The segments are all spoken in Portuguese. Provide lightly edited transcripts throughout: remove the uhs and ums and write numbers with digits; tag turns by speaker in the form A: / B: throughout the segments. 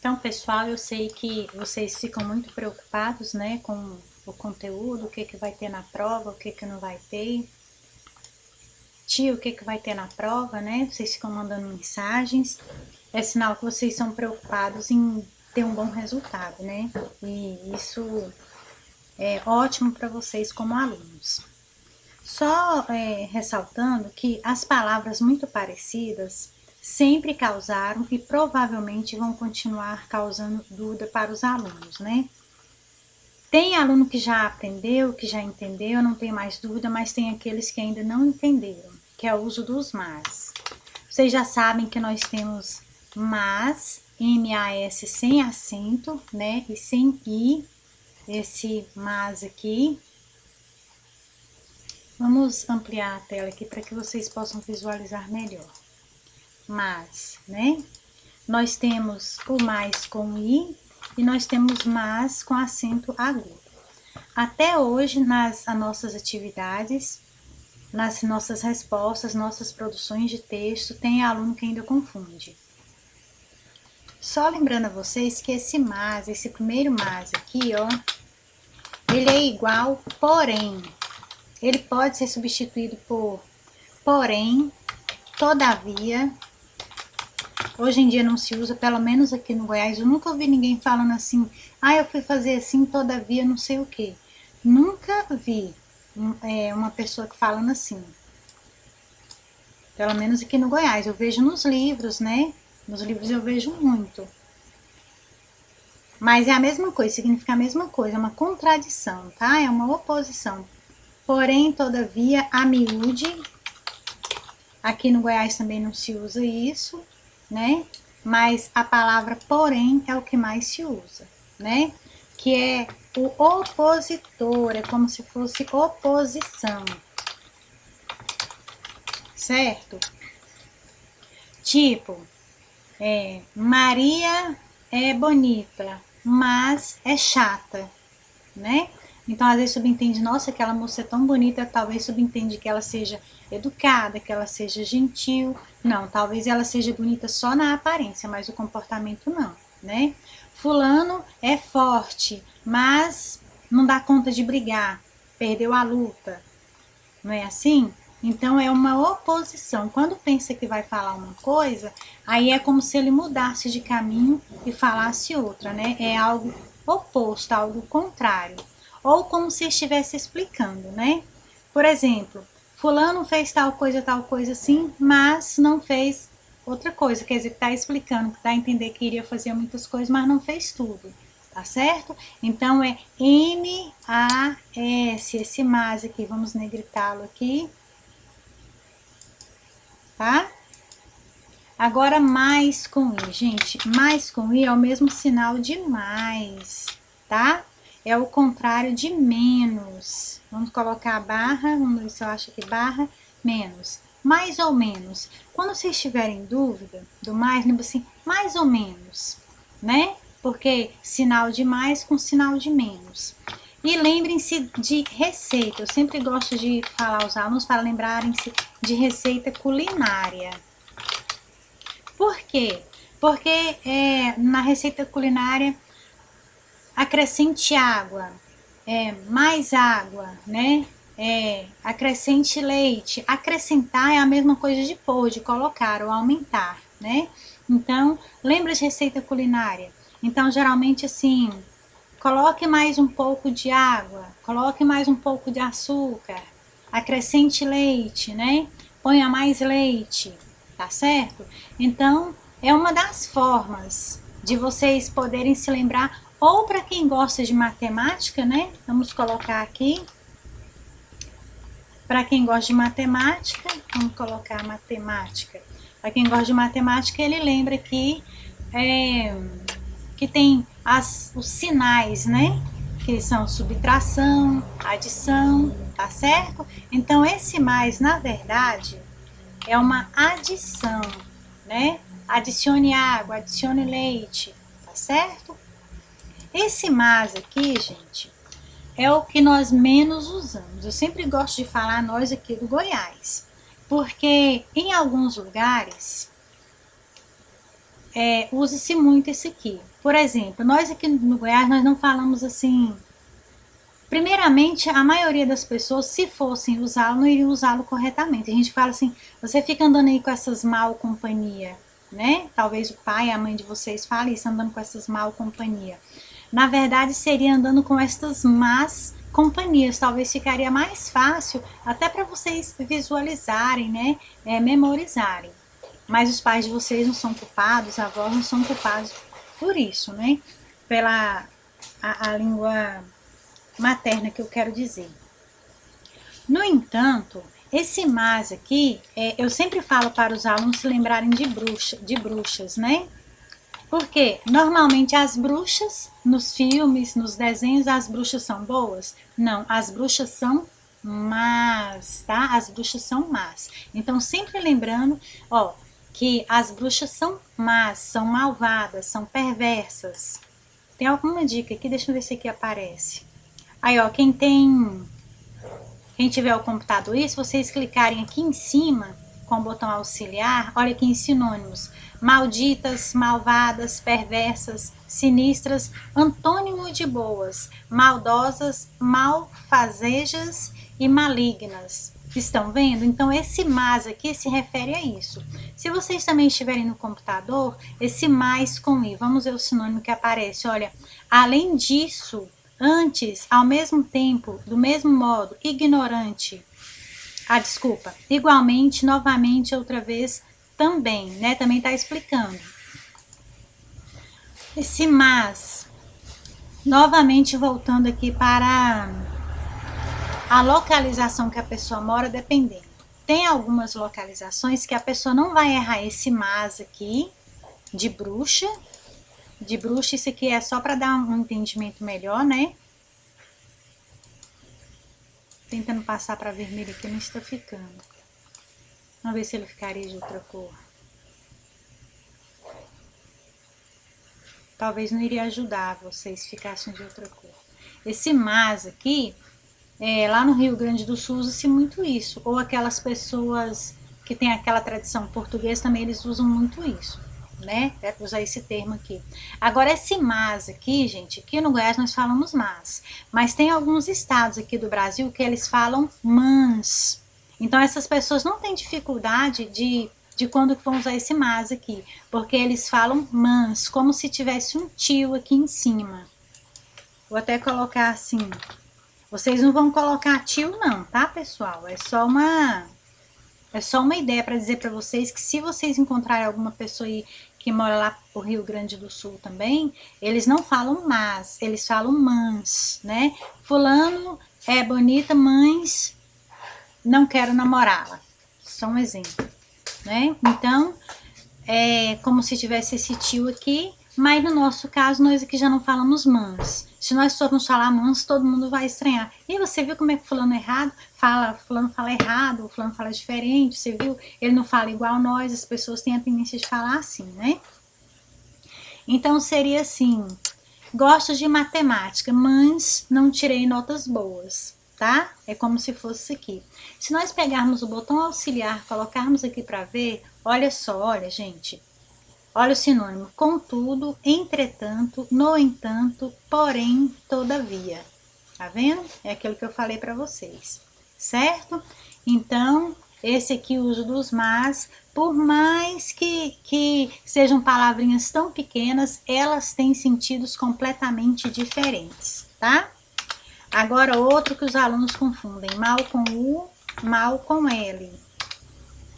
A: Então, pessoal, eu sei que vocês ficam muito preocupados, né, com o conteúdo, o que vai ter na prova, o que não vai ter. Tia, o que vai ter na prova, né? Vocês ficam mandando mensagens. É sinal que vocês são preocupados em ter um bom resultado, né? E isso é ótimo para vocês como alunos. Só ressaltando que as palavras muito parecidas sempre causaram e provavelmente vão continuar causando dúvida para os alunos, né? Tem aluno que já aprendeu, que já entendeu, não tem mais dúvida, mas tem aqueles que ainda não entenderam, que é o uso dos mas. Vocês já sabem que nós temos mas, M-A-S sem acento, né? E sem I, esse mas aqui. Vamos ampliar a tela aqui para que vocês possam visualizar melhor. Mas, né? Nós temos o mais com I e nós temos mas com acento agudo. Até hoje, nas nossas atividades, nas nossas respostas, nossas produções de texto, tem aluno que ainda confunde. Só lembrando a vocês que esse mas, esse primeiro mas aqui, ó, ele é igual, porém. Ele pode ser substituído por porém, todavia. Hoje em dia não se usa, pelo menos aqui no Goiás. Eu nunca ouvi ninguém falando assim, eu fui fazer assim, todavia, não sei o que. Nunca vi uma pessoa que falando assim. Pelo menos aqui no Goiás. Eu vejo nos livros, né? Nos livros eu vejo muito. Mas é a mesma coisa, significa a mesma coisa, é uma contradição, tá? É uma oposição. Porém, todavia, a miúde, aqui no Goiás também não se usa isso, né? Mas a palavra porém é o que mais se usa, né? Que é o opositor, é como se fosse oposição, certo? Tipo, Maria é bonita, mas é chata, né? Então, às vezes, subentende, nossa, aquela moça é tão bonita, talvez subentende que ela seja educada, que ela seja gentil. Não, talvez ela seja bonita só na aparência, mas o comportamento não, né? Fulano é forte, mas não dá conta de brigar, perdeu a luta. Não é assim? Então, é uma oposição. Quando pensa que vai falar uma coisa, aí é como se ele mudasse de caminho e falasse outra, né? É algo oposto, algo contrário. Ou como se estivesse explicando, né? Por exemplo, fulano fez tal coisa assim, mas não fez outra coisa. Quer dizer, está explicando, dá a entender que iria fazer muitas coisas, mas não fez tudo, tá certo? Então, é M-A-S, esse mas aqui, vamos negritá-lo aqui, tá? Agora, mais com I, gente, mais com I é o mesmo sinal de mais, tá? É o contrário de menos. Vamos colocar a barra, vamos ver se eu acho aqui, barra, menos. Mais ou menos. Quando vocês tiverem dúvida do mais, lembra assim, mais ou menos, né? Porque sinal de mais com sinal de menos. E lembrem-se de receita. Eu sempre gosto de falar aos alunos para lembrarem-se de receita culinária. Por quê? Porque na receita culinária, acrescente água, mais água, né? Acrescente leite. Acrescentar é a mesma coisa de pôr, de colocar ou aumentar, né? Então, lembra de receita culinária? Então, geralmente assim, coloque mais um pouco de água, coloque mais um pouco de açúcar, acrescente leite, né? Ponha mais leite, tá certo? Então, é uma das formas de vocês poderem se lembrar. Ou para quem gosta de matemática, né? Vamos colocar aqui. Para quem gosta de matemática, vamos colocar matemática. Para quem gosta de matemática, ele lembra que tem os sinais, né? Que são subtração, adição, tá certo? Então, esse mais, na verdade, é uma adição, né? Adicione água, adicione leite, tá certo? Esse mas aqui, gente, é o que nós menos usamos. Eu sempre gosto de falar nós aqui do Goiás, porque em alguns lugares usa-se muito esse aqui. Por exemplo, nós aqui no Goiás, nós não falamos assim... Primeiramente, a maioria das pessoas, se fossem usá-lo, não iriam usá-lo corretamente. A gente fala assim, você fica andando aí com essas mal companhia, né? Talvez o pai, a mãe de vocês falem isso, andando com essas mal companhia. Na verdade, seria andando com estas más companhias. Talvez ficaria mais fácil, até para vocês visualizarem, né? Memorizarem. Mas os pais de vocês não são culpados, os avós não são culpados por isso, né? Pela a língua materna que eu quero dizer. No entanto, esse mas aqui, eu sempre falo para os alunos se lembrarem de bruxas, né? Porque normalmente as bruxas, nos filmes, nos desenhos, as bruxas são boas? Não, as bruxas são más, tá? As bruxas são más. Então, sempre lembrando, ó, que as bruxas são más, são malvadas, são perversas. Tem alguma dica aqui? Deixa eu ver se aqui aparece. Aí, ó, quem tiver o computador, se vocês clicarem aqui em cima, com o botão auxiliar, olha aqui em sinônimos. Malditas, malvadas, perversas, sinistras, antônimo de boas, maldosas, malfazejas e malignas. Estão vendo? Então, esse mas aqui se refere a isso. Se vocês também estiverem no computador, esse mais com i, vamos ver o sinônimo que aparece. Olha, além disso... Antes, ao mesmo tempo, do mesmo modo, ignorante. Desculpa. Igualmente, novamente, outra vez, também, né? Também está explicando. Esse mas, novamente voltando aqui para a localização que a pessoa mora, dependendo. Tem algumas localizações que a pessoa não vai errar esse mas aqui, de bruxa. De bruxa, isso aqui é só para dar um entendimento melhor, né? Tentando passar para vermelho aqui, não está ficando. Vamos ver se ele ficaria de outra cor. Talvez não iria ajudar vocês ficassem de outra cor. Esse mas aqui, lá no Rio Grande do Sul usa-se muito isso. Ou aquelas pessoas que têm aquela tradição portuguesa também, eles usam muito isso. Né? Usar esse termo aqui. Agora, esse mas aqui, gente, aqui no Goiás nós falamos mas tem alguns estados aqui do Brasil que eles falam mans. Então, essas pessoas não têm dificuldade de quando vão usar esse mas aqui, porque eles falam mans, como se tivesse um tio aqui em cima. Vou até colocar assim. Vocês não vão colocar tio não, tá, pessoal? É só uma ideia para dizer para vocês que se vocês encontrarem alguma pessoa aí que mora lá no Rio Grande do Sul também, eles não falam mas, eles falam mans, né? Fulano é bonita, mas não quero namorá-la. Só um exemplo, né? Então, é como se tivesse esse tio aqui, mas no nosso caso, nós aqui já não falamos mans. Se nós formos falar mans, todo mundo vai estranhar. E você viu como é que fulano fulano fala errado, fulano fala diferente, você viu? Ele não fala igual nós, as pessoas têm a tendência de falar assim, né? Então, seria assim, gosto de matemática, mas não tirei notas boas, tá? É como se fosse isso aqui. Se nós pegarmos o botão auxiliar, colocarmos aqui para ver, olha só, olha, gente... Olha o sinônimo, contudo, entretanto, no entanto, porém, todavia. Tá vendo? É aquilo que eu falei para vocês, certo? Então, esse aqui, o uso dos mas, por mais que sejam palavrinhas tão pequenas, elas têm sentidos completamente diferentes, tá? Agora, outro que os alunos confundem, mal com U, mal com L.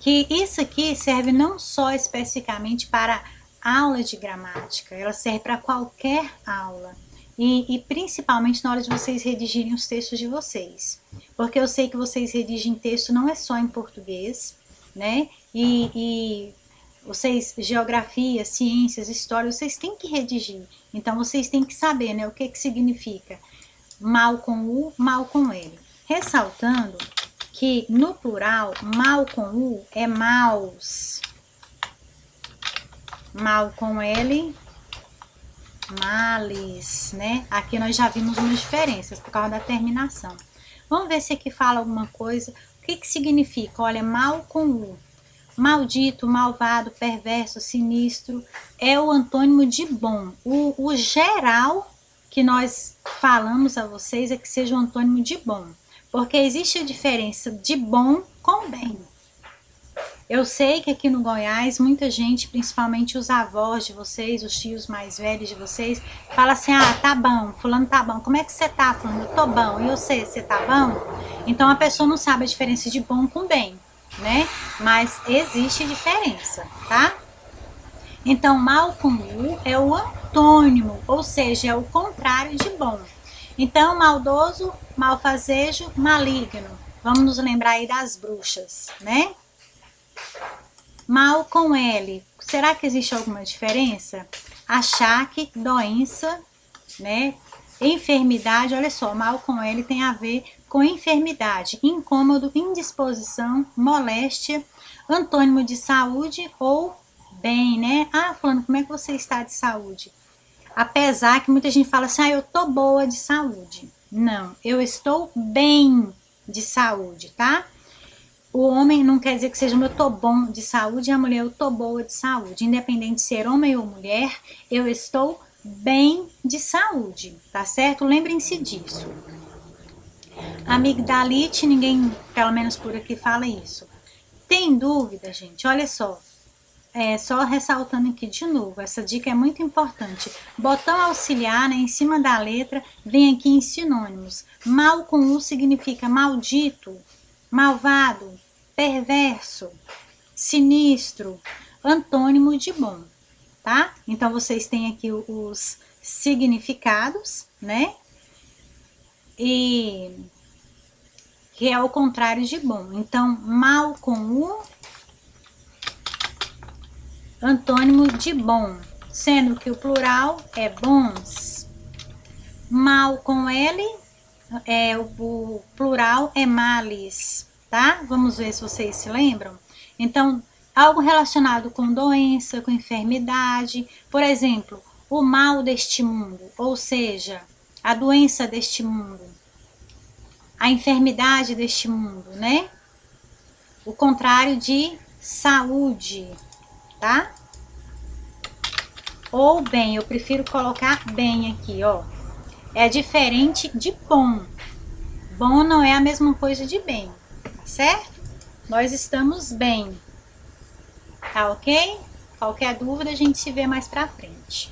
A: Que isso aqui serve não só especificamente para aula de gramática, ela serve para qualquer aula. E principalmente na hora de vocês redigirem os textos de vocês. Porque eu sei que vocês redigem texto não é só em português, né? E vocês, geografia, ciências, história, vocês têm que redigir. Então, vocês têm que saber, né, o que significa mal com U, mal com L. Ressaltando que no plural, mal com U é maus. Mal com L, males, né? Aqui nós já vimos umas diferenças por causa da terminação. Vamos ver se aqui fala alguma coisa. O que significa? Olha, mal com U. maldito, malvado, perverso, sinistro, é o antônimo de bom. O geral que nós falamos a vocês é que seja um antônimo de bom, porque existe a diferença de bom com bem. Eu sei que aqui no Goiás, muita gente, principalmente os avós de vocês, os tios mais velhos de vocês, fala assim, ah, tá bom, fulano tá bom, como é que você tá, fulano? Eu tô bom, e você tá bom? Então a pessoa não sabe a diferença de bom com bem, né? Mas existe diferença, tá? Então mal com u é o antônimo, ou seja, é o contrário de bom. Então maldoso, malfazejo, maligno. Vamos nos lembrar aí das bruxas, né? Mal com L, será que existe alguma diferença? Achaque, doença, né? Enfermidade, olha só, mal com L tem a ver com enfermidade, incômodo, indisposição, moléstia, antônimo de saúde ou bem, né? Ah, falando, como é que você está de saúde? Apesar que muita gente fala assim, ah, eu tô boa de saúde. Não, eu estou bem de saúde, tá? O homem não quer dizer que seja eu tô bom de saúde e a mulher eu tô boa de saúde. Independente de ser homem ou mulher, eu estou bem de saúde, tá certo? Lembrem-se disso. Amigdalite, ninguém, pelo menos por aqui, fala isso. Tem dúvida, gente? Olha só. Só ressaltando aqui de novo, essa dica é muito importante. Botão auxiliar, né, em cima da letra, vem aqui em sinônimos. Mal com U significa maldito, malvado, perverso, sinistro, antônimo de bom, tá? Então vocês têm aqui os significados, né? E que é o contrário de bom. Então, mal com U, antônimo de bom, sendo que o plural é bons. Mal com L, o plural é males, tá? Vamos ver se vocês se lembram. Então, algo relacionado com doença, com enfermidade, por exemplo, o mal deste mundo, ou seja, a doença deste mundo, a enfermidade deste mundo, né? O contrário de saúde, tá? Ou bem, eu prefiro colocar bem aqui, ó. É diferente de bom. Bom não é a mesma coisa de bem, certo? Nós estamos bem, tá ok? Qualquer dúvida a gente se vê mais pra frente.